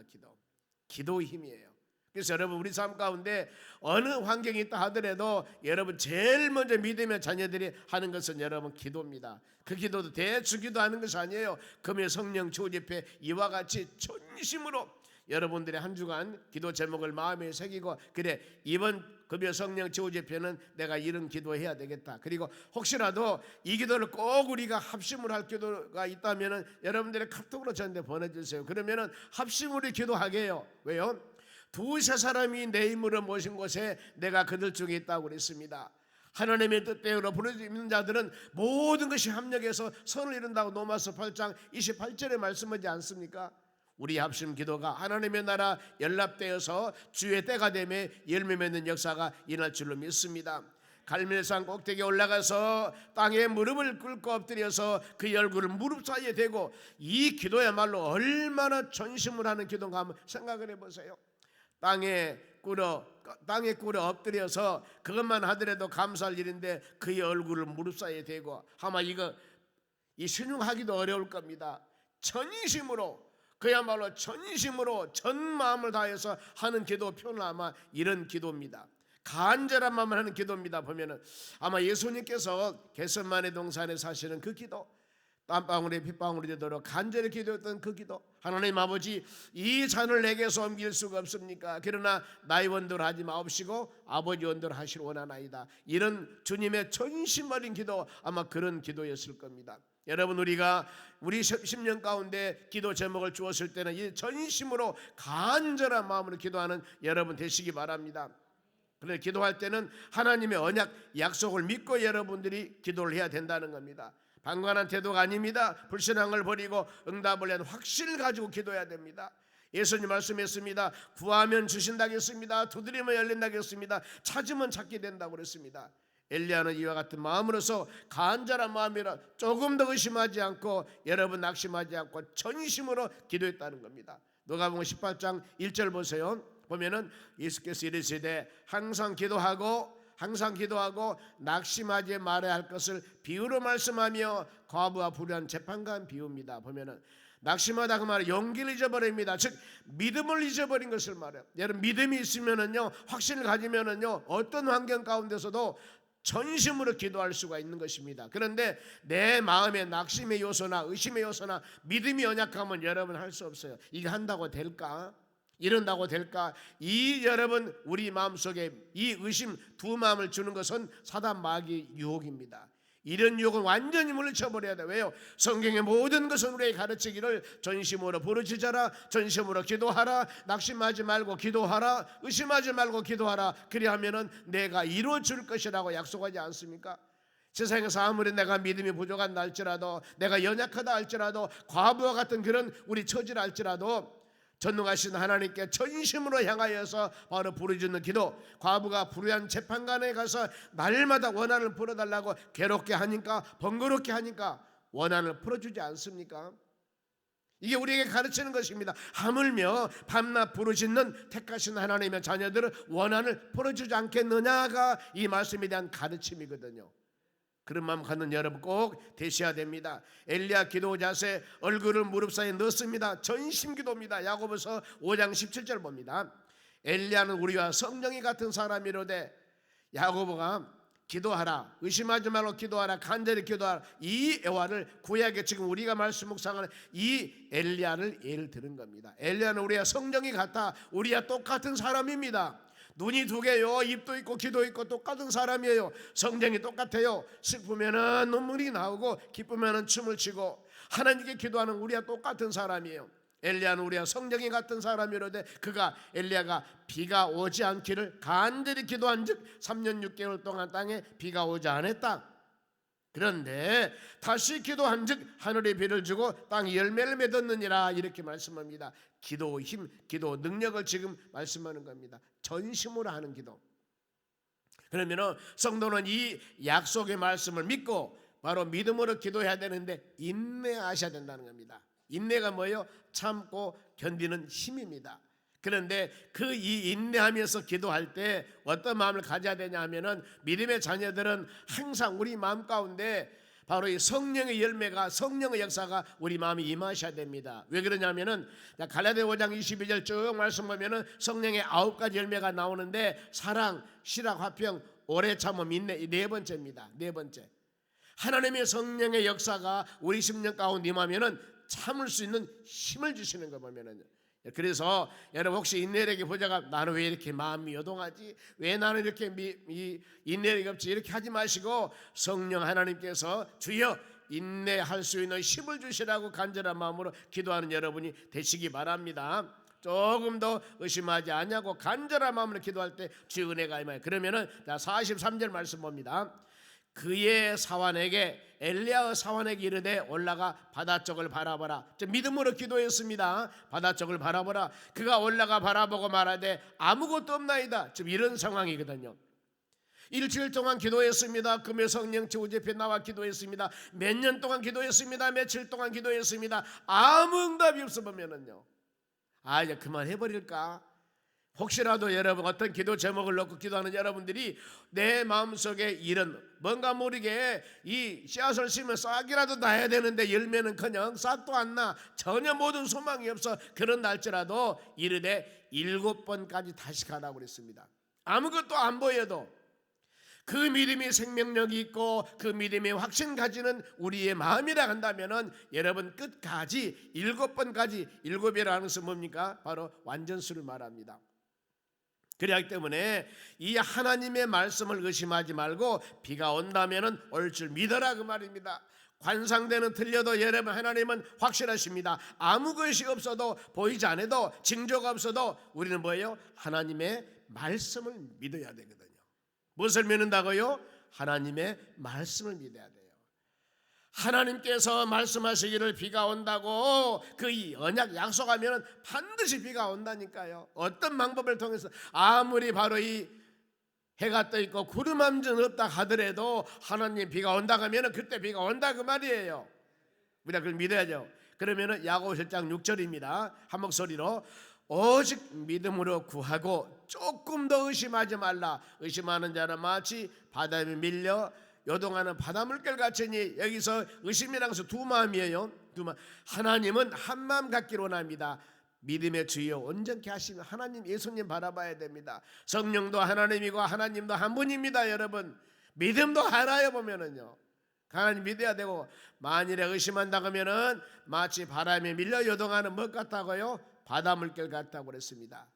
기도의 힘이에요. 그래서 여러분 우리 삶 가운데 어느 환경이 있다 하더라도 여러분 제일 먼저 믿으면 자녀들이 하는 것은 여러분 기도입니다. 그 기도도 대충 기도하는 것이 아니에요. 금요 성령 주집회 이와 같이 전심으로 여러분들의 한 주간 기도 제목을 마음에 새기고, 그래 이번 금요 성령 주집회는 내가 이런 기도해야 되겠다. 그리고 혹시라도 이 기도를 꼭 우리가 합심을 할 기도가 있다면은 여러분들의 카톡으로 저한테 보내주세요. 그러면은 합심으로 기도하게 해요. 왜요? 두세 사람이 내 이름으로 모신 곳에 내가 그들 중에 있다고 그랬습니다. 하나님의 뜻대로 부르짖는 자들은 모든 것이 합력해서 선을 이룬다고 로마서 8장 28절에 말씀하지 않습니까? 우리 합심 기도가 하나님의 나라 연합되어서 주의 때가 되며 열매 맺는 역사가 일어날 줄로 믿습니다. 갈멜산 꼭대기에 올라가서 땅에 무릎을 꿇고 엎드려서 그 얼굴을 무릎 사이에 대고, 이 기도야말로 얼마나 전심을 하는 기도인가 한번 생각을 해보세요. 땅에 꿇어 엎드려서 그것만 하더라도 감사할 일인데 그의 얼굴을 무릎 사이에 대고, 아마 이 신용하기도 어려울 겁니다. 전심으로, 그야말로 전심으로 전 마음을 다해서 하는 기도 표는 아마 이런 기도입니다. 간절한 마음을 하는 기도입니다. 보면은 아마 예수님께서 겟세마네 동산에 사시는 그 기도, 땀방울에 핏방울이 되도록 간절히 기도했던 그 기도, 하나님 아버지 이 잔을 내게서 옮길 수가 없습니까? 그러나 나의 원대로 하지 마옵시고 아버지 원대로 하시길 원하나이다. 이런 주님의 전심 어린 기도, 아마 그런 기도였을 겁니다. 여러분 우리 10년 가운데 기도 제목을 주었을 때는 이 전심으로 간절한 마음으로 기도하는 여러분 되시기 바랍니다. 그런데 기도할 때는 하나님의 언약 약속을 믿고 여러분들이 기도를 해야 된다는 겁니다. 방관한 태도가 아닙니다. 불신앙을 버리고 응답을 낸 확신을 가지고 기도해야 됩니다. 예수님 말씀했습니다. 구하면 주신다겠습니다. 두드리면 열린다겠습니다. 찾으면 찾게 된다고 그랬습니다. 엘리야는 이와 같은 마음으로서 간절한 마음이라 조금 더 의심하지 않고 여러분 낙심하지 않고 전심으로 기도했다는 겁니다. 누가복음 18장 1절 보세요. 보면은 예수께서 이르시되 항상 기도하고 낙심하지 말아야 할 것을 비유로 말씀하며 과부와 불의한 재판관 비유입니다. 보면은 낙심하다 그 말은 용기를 잊어버립니다. 즉 믿음을 잊어버린 것을 말해요. 여러분 믿음이 있으면은요, 확신을 가지면은요, 어떤 환경 가운데서도 전심으로 기도할 수가 있는 것입니다. 그런데 내 마음에 낙심의 요소나 의심의 요소나 믿음이 연약하면 여러분 할 수 없어요. 이게 한다고 될까? 이런다고 될까? 이 여러분 우리 마음속에 이 의심 두 마음을 주는 것은 사단 마귀의 유혹입니다. 이런 유혹은 완전히 물리쳐버려야 돼요. 왜요? 성경의 모든 것은 우리에게 가르치기를 전심으로 부르짖어라, 전심으로 기도하라, 낙심하지 말고 기도하라, 의심하지 말고 기도하라. 그리하면은 내가 이루어줄 것이라고 약속하지 않습니까? 세상에서 아무리 내가 믿음이 부족한다 할지라도, 내가 연약하다 할지라도, 과부와 같은 그런 우리 처지를 할지라도 전능하신 하나님께 전심으로 향하여서 바로 부르짖는 기도, 과부가 불의한 재판관에 가서 날마다 원한을 풀어달라고 괴롭게 하니까, 번거롭게 하니까 원한을 풀어주지 않습니까? 이게 우리에게 가르치는 것입니다. 하물며 밤낮 부르짖는 택하신 하나님의 자녀들은 원한을 풀어주지 않겠느냐가 이 말씀에 대한 가르침이거든요. 그런 마음 갖는 여러분 꼭 되셔야 됩니다. 엘리야 기도 자세, 얼굴을 무릎 사이에 넣습니다. 전심 기도입니다. 야고보서 5장 17절 봅니다. 엘리야는 우리와 성령이 같은 사람이로되, 야고보가 기도하라, 의심하지 말고 기도하라, 간절히 기도하라, 이 애화를 구약에 지금 우리가 말씀 묵상하는 이 엘리야를 예를 들은 겁니다. 엘리야는 우리와 성령이 같아, 우리와 똑같은 사람입니다. 눈이 두 개요, 입도 있고 귀도 있고 똑같은 사람이에요. 성정이 똑같아요. 슬프면은 눈물이 나오고 기쁘면은 춤을 추고, 하나님께 기도하는 우리와 똑같은 사람이에요. 엘리야는 우리와 성정이 같은 사람이로되 엘리야가 비가 오지 않기를 간절히 기도한즉 3년 6개월 동안 땅에 비가 오지 않았다. 그런데 다시 기도한즉 하늘에 비를 주고 땅이 열매를 맺었느니라, 이렇게 말씀합니다. 기도 힘, 기도 능력을 지금 말씀하는 겁니다. 전심으로 하는 기도. 그러면 성도는 이 약속의 말씀을 믿고 바로 믿음으로 기도해야 되는데 인내하셔야 된다는 겁니다. 인내가 뭐예요? 참고 견디는 힘입니다. 그런데 그 이 인내하면서 기도할 때 어떤 마음을 가져야 되냐 하면은, 믿음의 자녀들은 항상 우리 마음 가운데 바로 이 성령의 열매가, 성령의 역사가 우리 마음에 임하셔야 됩니다. 왜 그러냐면은 갈라디아 5장 22절 쭉 말씀 보면은 성령의 9가지 열매가 나오는데, 사랑, 실학, 화평, 오래 참음, 인내, 네 번째입니다. 네 번째. 하나님의 성령의 역사가 우리 심령 가운데 임하면은 참을 수 있는 힘을 주시는 거 보면은, 그래서 여러분 혹시 인내력이 보자가 나는 왜 이렇게 마음이 요동하지? 왜 나는 이렇게 인내력이 없지? 이렇게 하지 마시고 성령 하나님께서 주여 인내할 수 있는 힘을 주시라고 간절한 마음으로 기도하는 여러분이 되시기 바랍니다. 조금 더 의심하지 않냐고 간절한 마음으로 기도할 때 주의 은혜가 임하여. 그러면은 43절 말씀 봅니다. 그의 사환에게, 엘리야의 사환에게 이르되 올라가 바다 쪽을 바라보라. 믿음으로 기도했습니다. 바다 쪽을 바라보라. 그가 올라가 바라보고 말하되 아무것도 없나이다. 지금 이런 상황이거든요. 일주일 동안 기도했습니다. 금요 성령 지우집회 나와 기도했습니다. 몇 년 동안 기도했습니다. 며칠 동안 기도했습니다. 아무 응답이 없어 보면은요, 이제 그만해버릴까? 혹시라도 여러분 어떤 기도 제목을 놓고 기도하는 여러분들이 내 마음속에 이런 뭔가 모르게 이 씨앗을 심으면 싹이라도 나야 되는데 열매는커녕 싹도 안 나, 전혀 모든 소망이 없어, 그런 날짜라도 이르되 7번까지 다시 가라고 그랬습니다. 아무것도 안 보여도 그 믿음이 생명력이 있고 그 믿음이 확신 가지는 우리의 마음이라 한다면은 여러분 끝까지 7번까지, 7이라는 것은 뭡니까? 바로 완전수를 말합니다. 그렇기 때문에 이 하나님의 말씀을 의심하지 말고 비가 온다면은 올 줄 믿어라, 그 말입니다. 관상대는 틀려도 여러분 하나님은 확실하십니다. 아무 것이 없어도, 보이지 않아도, 징조가 없어도 우리는 뭐예요? 하나님의 말씀을 믿어야 되거든요. 무엇을 믿는다고요? 하나님의 말씀을 믿어야 돼요. 하나님께서 말씀하시기를 비가 온다고 그 언약 약속하면 반드시 비가 온다니까요. 어떤 방법을 통해서, 아무리 바로 이 해가 떠 있고 구름 한 점 없다 하더라도 하나님 비가 온다 하면 그때 비가 온다 그 말이에요. 우리가 그걸 믿어야죠. 그러면은 야고보 1장 6절입니다. 한 목소리로 오직 믿음으로 구하고 조금 더 의심하지 말라. 의심하는 자는 마치 바다에 밀려 요동하는 바닷물결 같으니, 여기서 의심이라는 것은 두 마음이에요. 두 마음. 하나님은 한 마음 갖기를 원합니다. 믿음의 주여 온전케 하시는 하나님, 예수님 바라봐야 됩니다. 성령도 하나님이고 하나님도 한 분입니다. 여러분 믿음도 하나요. 보면은요 하나님 믿어야 되고, 만일에 의심한다 그러면은 마치 바람에 밀려 요동하는 것 같다고요? 바닷물결 같다고 그랬습니다.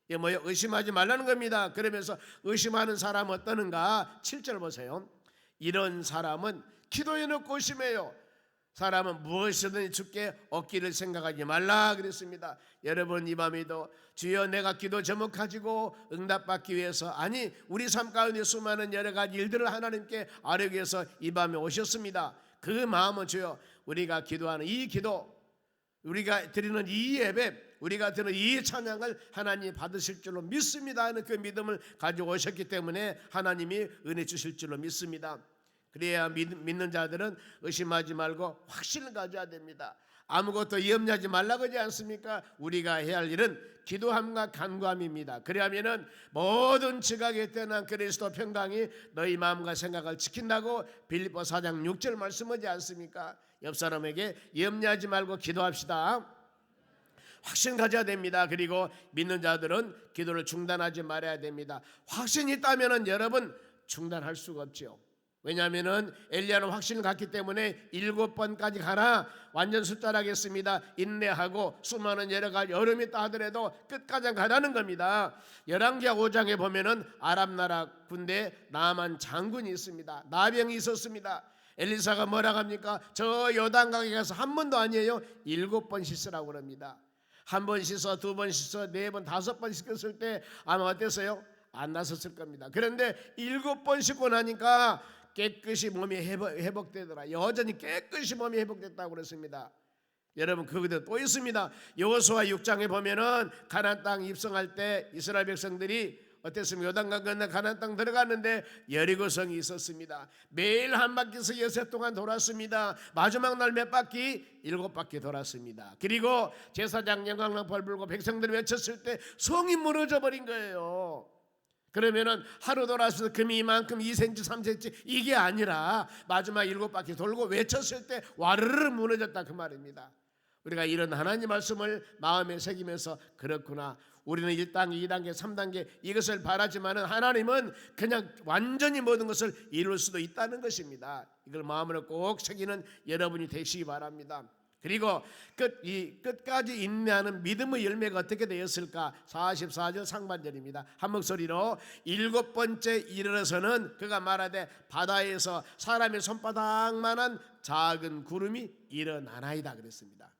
이게 뭐예요? 의심하지 말라는 겁니다. 그러면서 의심하는 사람은 어떠는가? 7절 보세요. 이런 사람은 기도해 놓고 의심해요. 사람은 무엇이든 주께 얻기를 생각하지 말라 그랬습니다. 여러분 이 밤에도 주여 내가 기도 제목 가지고 응답받기 위해서, 아니 우리 삶 가운데 수많은 여러 가지 일들을 하나님께 아뢰기 위해서 이 밤에 오셨습니다. 그 마음은 주여 우리가 기도하는 이 기도, 우리가 드리는 이 예배, 우리가 드리는 이 찬양을 하나님이 받으실 줄로 믿습니다 하는 그 믿음을 가지고 오셨기 때문에 하나님이 은혜 주실 줄로 믿습니다. 그래야 믿는 자들은 의심하지 말고 확신을 가져야 됩니다. 아무것도 염려하지 말라고 하지 않습니까? 우리가 해야 할 일은 기도함과 간구함입니다. 그리하면은 모든 지각에 떠난 그리스도 평강이 너희 마음과 생각을 지킨다고 빌립보 4장 6절 말씀하지 않습니까? 옆 사람에게 염려하지 말고 기도합시다. 확신 가져야 됩니다. 그리고 믿는 자들은 기도를 중단하지 말아야 됩니다. 확신이 있다면은 여러분 중단할 수가 없죠. 왜냐하면은 엘리야는 확신을 갖기 때문에 7번까지 가나 완전 숫자라겠습니다. 인내하고 수많은 여러 가지 어려움이 있다 하더라도 끝까지 가라는 겁니다. 열왕기하 5장에 보면은 아람 나라 군대 나만 장군이 있습니다. 나병이 있었습니다. 엘리사가 뭐라고 합니까? 저 요단강에 가서 한 번도 아니에요, 7번 씻으라고 그럽니다. 한 번 씻어, 두 번 씻어, 네 번, 5번 씻었을 때 아마 어땠어요? 안 나섰을 겁니다. 그런데 7번 씻고 나니까 깨끗이 몸이 회복되더라. 여전히 깨끗이 몸이 회복됐다고 그랬습니다. 여러분 그것도 또 있습니다. 여호수아 6장에 보면은 가나안 땅 입성할 때 이스라엘 백성들이 어땠습니까? 요단강 건너 가나안 땅 들어갔는데 여리고성이 있었습니다. 매일 한 바퀴씩 6해 동안 돌았습니다. 마지막 날 몇 바퀴? 7바퀴 돌았습니다. 그리고 제사장 영광나팔 불고 백성들이 외쳤을 때 성이 무너져 버린 거예요. 그러면은 하루 돌아서 금이 이만큼 2cm 3cm 이게 아니라 마지막 7바퀴 돌고 외쳤을 때 와르르 무너졌다 그 말입니다. 우리가 이런 하나님 말씀을 마음에 새기면서 그렇구나, 우리는 1단계 2단계 3단계 이것을 바라지만은 하나님은 그냥 완전히 모든 것을 이룰 수도 있다는 것입니다. 이걸 마음으로 꼭 새기는 여러분이 되시기 바랍니다. 그리고 끝까지 인내하는 믿음의 열매가 어떻게 되었을까? 44절 상반절입니다. 한 목소리로 7번째 이르러서는 그가 말하되 바다에서 사람의 손바닥만한 작은 구름이 일어나나이다 그랬습니다.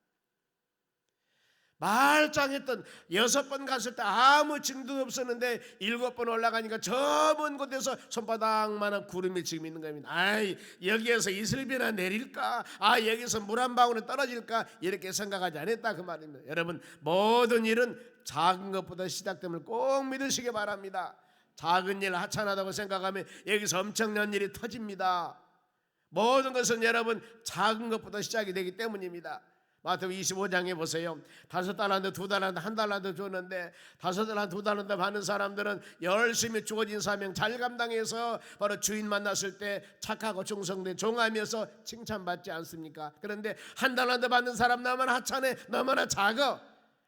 말짱했던 6번 갔을 때 아무 증도 없었는데 7번 올라가니까 저 먼 곳에서 손바닥만한 구름이 지금 있는 겁니다. 아이, 여기에서 이슬비나 내릴까? 아, 여기서 물 한 방울이 떨어질까? 이렇게 생각하지 않았다 그 말입니다. 여러분 모든 일은 작은 것보다 시작됨을 꼭 믿으시기 바랍니다. 작은 일 하찮하다고 생각하면 여기서 엄청난 일이 터집니다. 모든 것은 여러분 작은 것보다 시작이 되기 때문입니다. 마태복음 25장에 보세요. 5달란트, 2달란트, 1달란트 줬는데 5달란트, 2달란트 받는 사람들은 열심히 주어진 사명 잘 감당해서 바로 주인 만났을 때 착하고 충성된 종하면서 칭찬받지 않습니까? 그런데 1달란트 받는 사람 너무나 하찮아, 너무나 작아.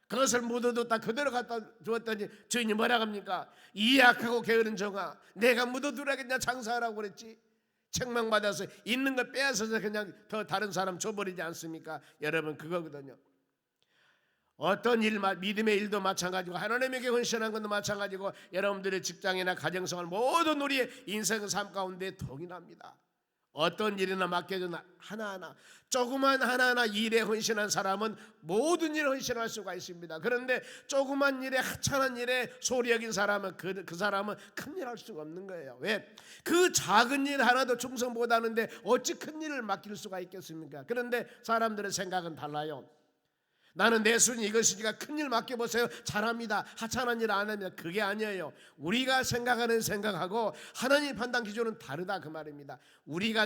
그것을 묻어뒀다 그대로 갖다 주었더니 주인이 뭐라고 합니까? 이 약하고 게으른 종아, 내가 묻어두라겠냐, 장사하라고 그랬지. 책망받아서 있는 거 빼앗아서 그냥 더 다른 사람 줘버리지 않습니까? 여러분 그거거든요. 어떤 일, 믿음의 일도 마찬가지고 하나님에게 헌신한 것도 마찬가지고 여러분들의 직장이나 가정생활 모든 우리의 인생 삶 가운데 동일합니다. 어떤 일이나 맡겨준 하나하나, 조그만 하나하나 일에 헌신한 사람은 모든 일에 헌신할 수가 있습니다. 그런데 조그만 일에, 하찮은 일에 소리 여긴 사람은 그 사람은 큰일 할 수가 없는 거예요. 왜? 그 작은 일 하나도 충성 못하는데 어찌 큰 일을 맡길 수가 있겠습니까? 그런데 사람들의 생각은 달라요. 나는 내 수준이 이것이니까 큰일 맡겨보세요. 잘합니다. 하찮은 일 안 합니다. 그게 아니에요. 우리가 생각하는 생각하고 하나님 판단 기준은 다르다 그 말입니다.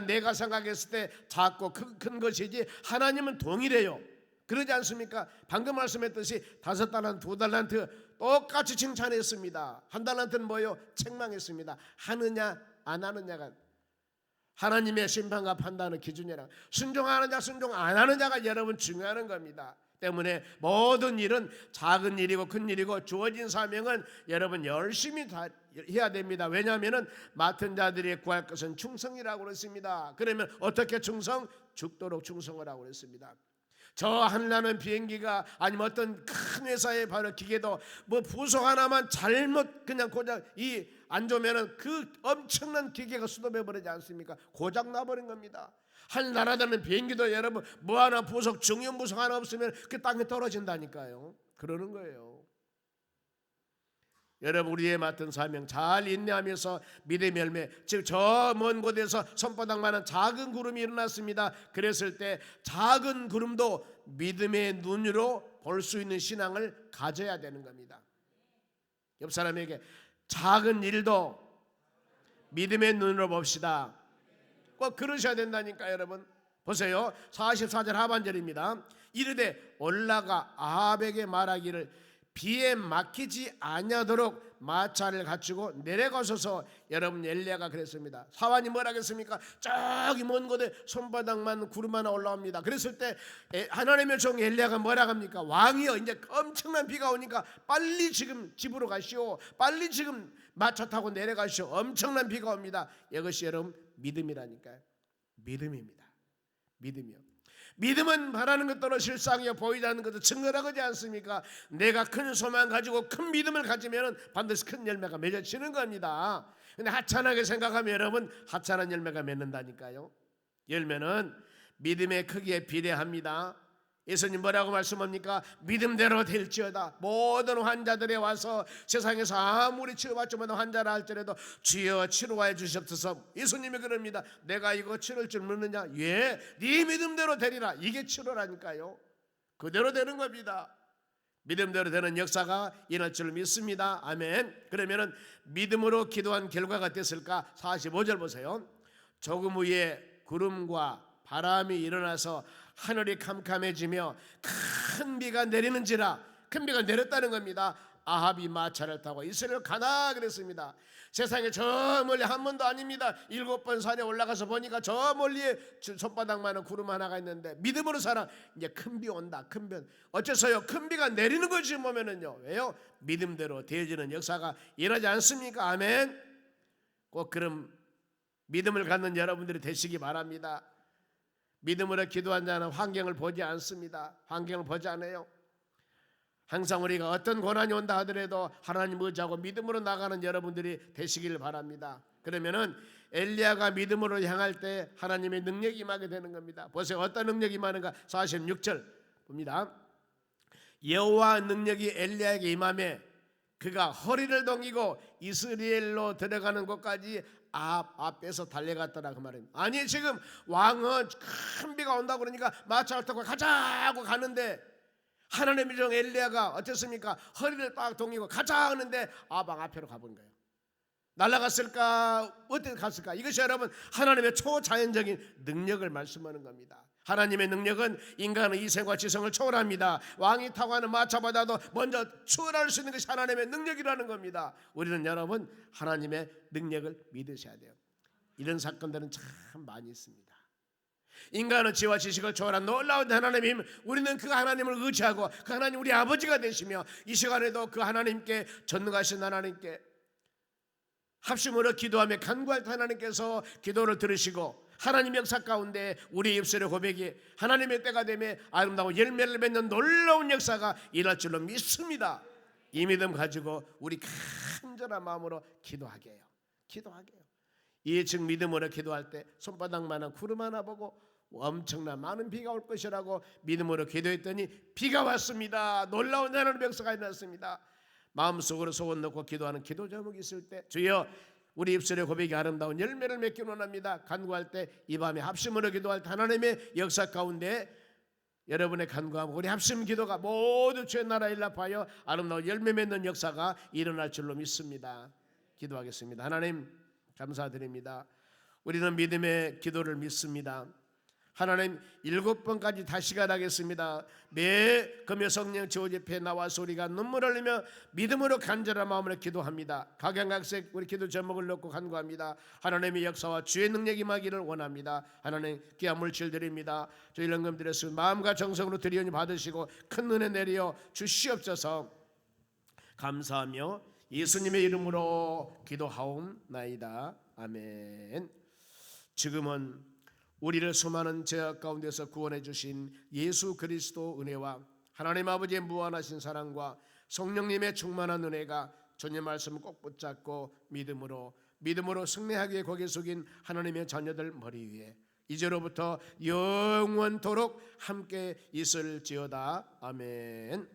내가 생각했을 때 작고 큰 것이지 하나님은 동일해요. 그러지 않습니까? 방금 말씀했듯이 5달란트, 2달란트 똑같이 칭찬했습니다. 1달란트는 뭐예요? 책망했습니다. 하느냐 안 하느냐가 하나님의 심판과 판단의 기준이라. 순종하느냐 순종 안 하느냐가 여러분 중요한 겁니다. 때문에 모든 일은 작은 일이고 큰 일이고 주어진 사명은 여러분 열심히 다 해야 됩니다. 왜냐하면 맡은 자들이 구할 것은 충성이라고 그랬습니다. 그러면 어떻게 충성? 죽도록 충성을 하고 그랬습니다. 저 하늘나는 비행기가 아니면 어떤 큰 회사의 바로 기계도 뭐 부속 하나만 잘못 그냥 고장 안 좋으면은 그 엄청난 기계가 수도해 버리지 않습니까? 고장 나버린 겁니다. 하늘 날아다니는 비행기도 여러분 뭐 하나 부속 중형 부속 하나 없으면 그 땅에 떨어진다니까요. 그러는 거예요. 여러분 우리의 맡은 사명 잘 인내하면서 믿음의 열매, 즉 저 먼 곳에서 손바닥만한 작은 구름이 일어났습니다. 그랬을 때 작은 구름도 믿음의 눈으로 볼 수 있는 신앙을 가져야 되는 겁니다. 옆 사람에게 작은 일도 믿음의 눈으로 봅시다. 꼭 그러셔야 된다니까 여러분. 보세요. 44절 하반절입니다. 이르되 올라가 아합에게 말하기를 비에 막히지 아니하도록 마차를 갖추고 내려가소서. 여러분 엘리야가 그랬습니다. 사환이 뭐라 했습니까? 저기 먼 곳에 손바닥만 구름 하나 올라옵니다. 그랬을 때 하나님의 종 엘리야가 뭐라 합니까? 왕이여 이제 엄청난 비가 오니까 빨리 지금 집으로 가시오. 빨리 지금 마차 타고 내려가시오. 엄청난 비가 옵니다. 이것이 여러분 믿음이라니까요. 믿음입니다. 믿음이요. 믿음은 바라는 것대로 실상이요 보이지 않는 것도 증거라 그러지 않습니까? 내가 큰 소망 가지고 큰 믿음을 가지면 반드시 큰 열매가 맺어지는 겁니다. 근데 하찮게 생각하면 여러분 하찮은 열매가 맺는다니까요. 열매는 믿음의 크기에 비례합니다. 예수님 뭐라고 말씀합니까? 믿음대로 될지어다. 모든 환자들이 와서 세상에서 아무리 치료받지 못한 환자라 할지라도 주여 치료해 주시옵소서. 예수님이 그럽니다. 내가 이거 치료할 줄 모르느냐? 예, 네 믿음대로 되리라. 이게 치료라니까요. 그대로 되는 겁니다. 믿음대로 되는 역사가 일어날 줄 믿습니다. 아멘. 그러면은 믿음으로 기도한 결과가 됐을까? 45절 보세요. 조금 후에 구름과 바람이 일어나서 하늘이 캄캄해지며 큰 비가 내리는지라. 큰 비가 내렸다는 겁니다. 아합이 마차를 타고 이스라엘 가나 그랬습니다. 세상에 저 멀리 한 번도 아닙니다. 7번 산에 올라가서 보니까 저 멀리에 손바닥만한 구름 하나가 있는데 믿음으로 살아. 이제 큰 비 온다. 큰 비. 어째서요? 큰 비가 내리는 걸 지금 보면은요. 왜요? 믿음대로 되어지는 역사가 일어나지 않습니까? 아멘. 꼭 그런 믿음을 갖는 여러분들이 되시기 바랍니다. 믿음으로 기도한 자는 환경을 보지 않습니다. 환경을 보지 않아요. 항상 우리가 어떤 고난이 온다 하더라도 하나님 의지하고 믿음으로 나가는 여러분들이 되시길 바랍니다. 그러면은 엘리야가 믿음으로 향할 때 하나님의 능력이 임하게 되는 겁니다. 보세요. 어떤 능력이 임하는가? 46절 봅니다. 여호와 능력이 엘리야에게 임하매 그가 허리를 동이고 이스라엘로 들어가는 곳까지 앞에서 달려갔더라 그 말입니다. 아니 지금 왕은 큰 비가 온다고 그러니까 마차를 타고 가자 하고 가는데 하나님의 종 엘리야가 어땠습니까? 허리를 딱 동이고 가자 하는데 아방 앞으로 가본 거예요. 날아갔을까? 어떻게 갔을까? 이것이 여러분 하나님의 초자연적인 능력을 말씀하는 겁니다. 하나님의 능력은 인간의 이생과 지성을 초월합니다. 왕이 타고 가는 마차보다도 먼저 추월할 수 있는 것이 하나님의 능력이라는 겁니다. 우리는 여러분 하나님의 능력을 믿으셔야 돼요. 이런 사건들은 참 많이 있습니다. 인간의 지혜와 지식을 초월한 놀라운 하나님의 힘, 우리는 그 하나님을 의지하고 그 하나님 우리 아버지가 되시며 이 시간에도 그 하나님께 전능하신 하나님께 합심으로 기도하며 간구할 때 하나님께서 기도를 들으시고 하나님 역사 가운데 우리 입술의 고백이 하나님의 때가 되며 아름다운 열매를 맺는 놀라운 역사가 일어날 줄로 믿습니다. 이 믿음 가지고 우리 간절한 마음으로 기도하게 해요. 기도하게 해요. 이 즉 믿음으로 기도할 때 손바닥만한 구름 하나 보고 엄청난 많은 비가 올 것이라고 믿음으로 기도했더니 비가 왔습니다. 놀라운 하나님의 역사가 일어났습니다. 마음속으로 소원 넣고 기도하는 기도 제목이 있을 때 주여 우리 입술의 고백이 아름다운 열매를 맺기 원합니다. 간구할 때 이 밤에 합심으로 기도할 때 하나님의 역사 가운데 여러분의 간구하고 우리 합심 기도가 모두 주의 나라 일납하여 아름다운 열매 맺는 역사가 일어날 줄로 믿습니다. 기도하겠습니다. 하나님 감사드립니다. 우리는 믿음의 기도를 믿습니다. 하나님 7번까지 다시가 나겠습니다. 매 금요 성령 지호 집회에 나와서 우리가 눈물을 흘리며 믿음으로 간절한 마음으로 기도합니다. 각양각색 우리 기도 제목을 넣고 간구합니다. 하나님의 역사와 주의 능력이 임하기를 원합니다. 하나님 귀한 물질 드립니다. 저희 연금 드렸으면 마음과 정성으로 드리오니 받으시고 큰 은혜 내려 주시옵소서. 감사하며 예수님의 이름으로 기도하옵나이다. 아멘. 지금은 우리를 수많은 죄악 가운데서 구원해 주신 예수 그리스도 은혜와 하나님 아버지의 무한하신 사랑과 성령님의 충만한 은혜가 주님 말씀을 꼭 붙잡고 믿음으로 승리하기에 고개 숙인 하나님의 자녀들 머리 위에 이제로부터 영원토록 함께 있을지어다. 아멘.